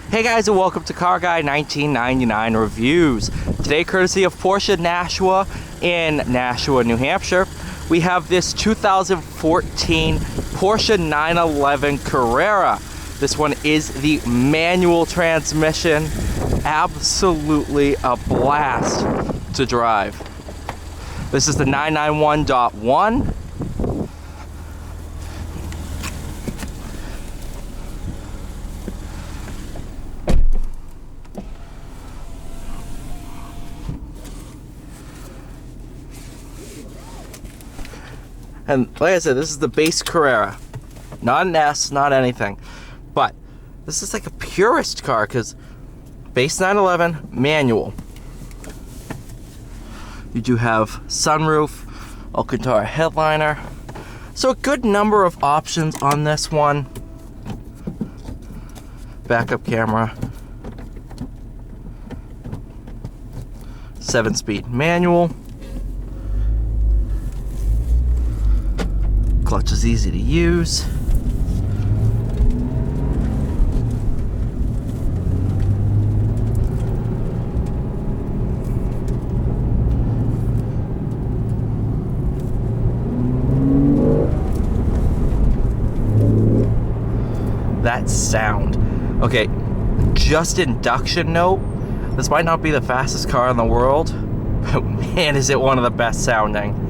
Hey guys, and welcome to Car Guy 1999 Reviews. Today, courtesy of Porsche Nashua in Nashua, New Hampshire, we have this 2014 Porsche 911 Carrera. This one is the manual transmission. Absolutely a blast to drive. This is the 991.1. And like I said, this is the base Carrera. Not an S, not anything. But this is like a purist car because base 911 manual. You do have sunroof, Alcantara headliner. So a good number of options on this one. Backup camera. 7-speed manual. Clutch is easy to use. That sound. Okay, just induction note. This might not be the fastest car in the world, but man, is it one of the best sounding.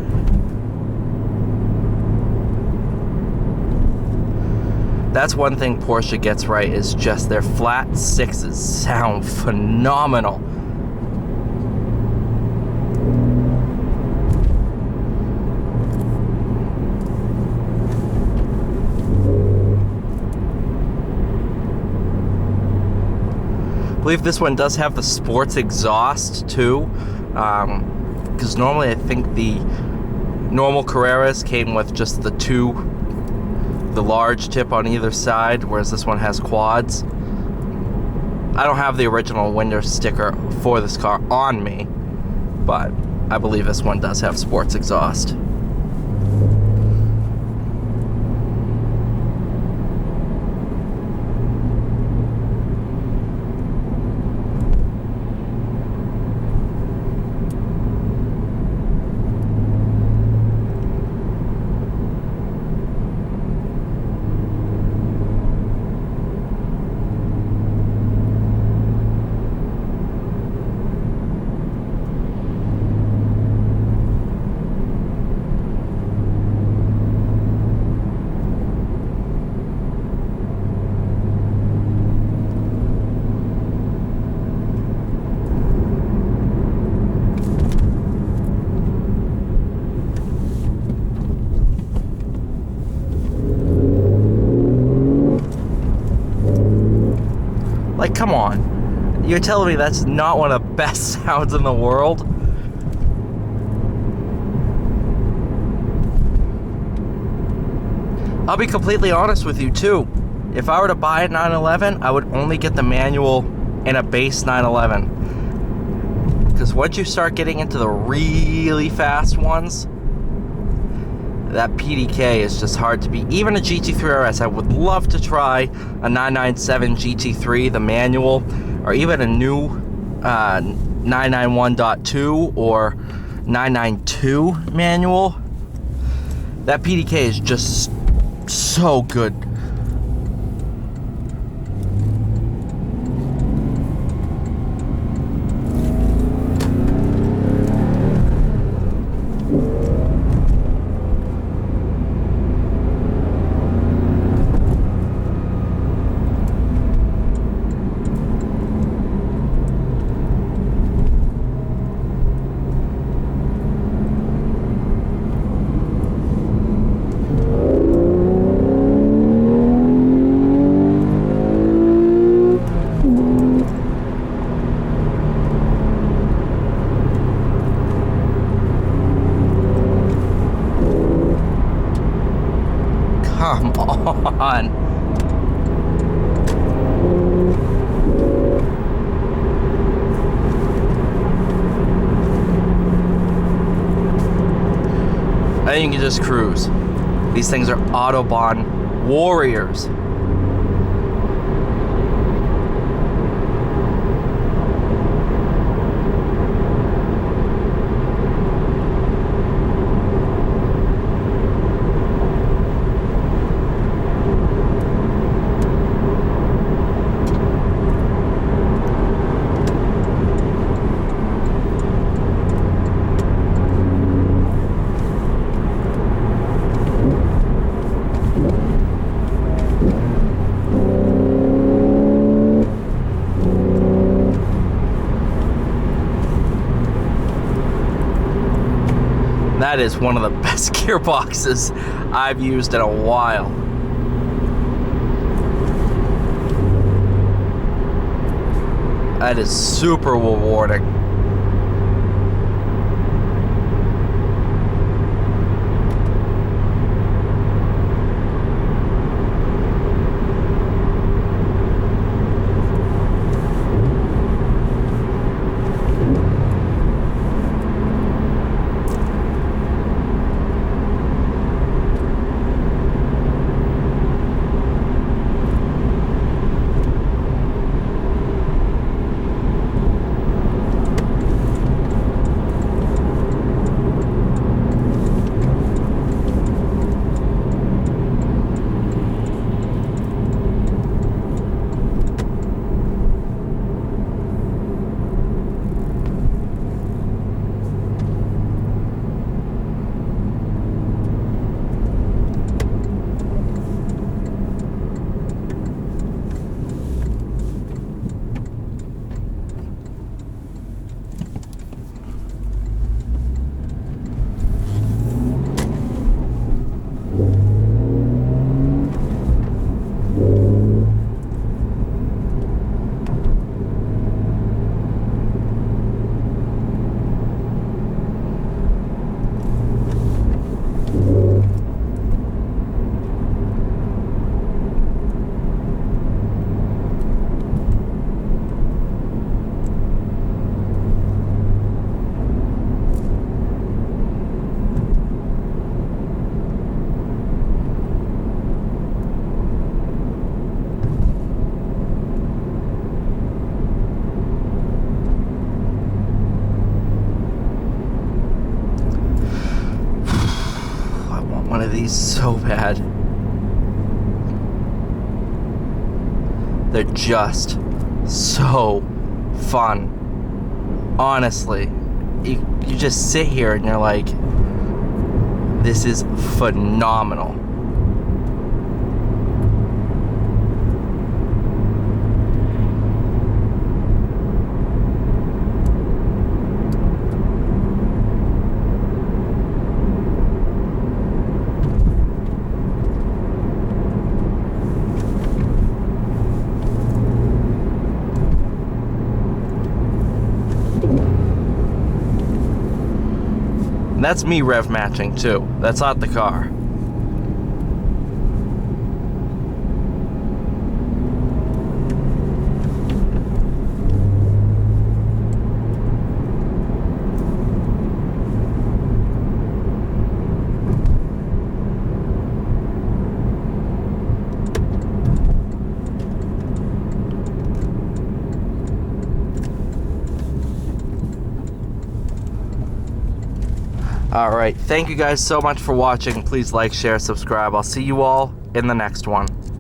That's one thing Porsche gets right, is just their flat sixes sound phenomenal. I believe this one does have the sports exhaust too, because normally I think the normal Carreras came with just the large tip on either side, whereas this one has quads. I don't have the original window sticker for this car on me, but I believe this one does have sports exhaust. Like, come on. You're telling me that's not one of the best sounds in the world? I'll be completely honest with you, too. If I were to buy a 911, I would only get the manual in a base 911. Because once you start getting into the really fast ones, that PDK is just hard to beat. Even a GT3 RS, I would love to try a 997 GT3, the manual, or even a new 991.2 or 992 manual. That PDK is just so good. Come on. I think you can just cruise. These things are Autobahn warriors. That is one of the best gearboxes I've used in a while. That is super rewarding. One of these so bad. They're just so fun. Honestly, you just sit here and you're like, this is phenomenal. And that's me rev matching too. That's not the car. Alright, thank you guys so much for watching. Please like, share, subscribe. I'll see you all in the next one.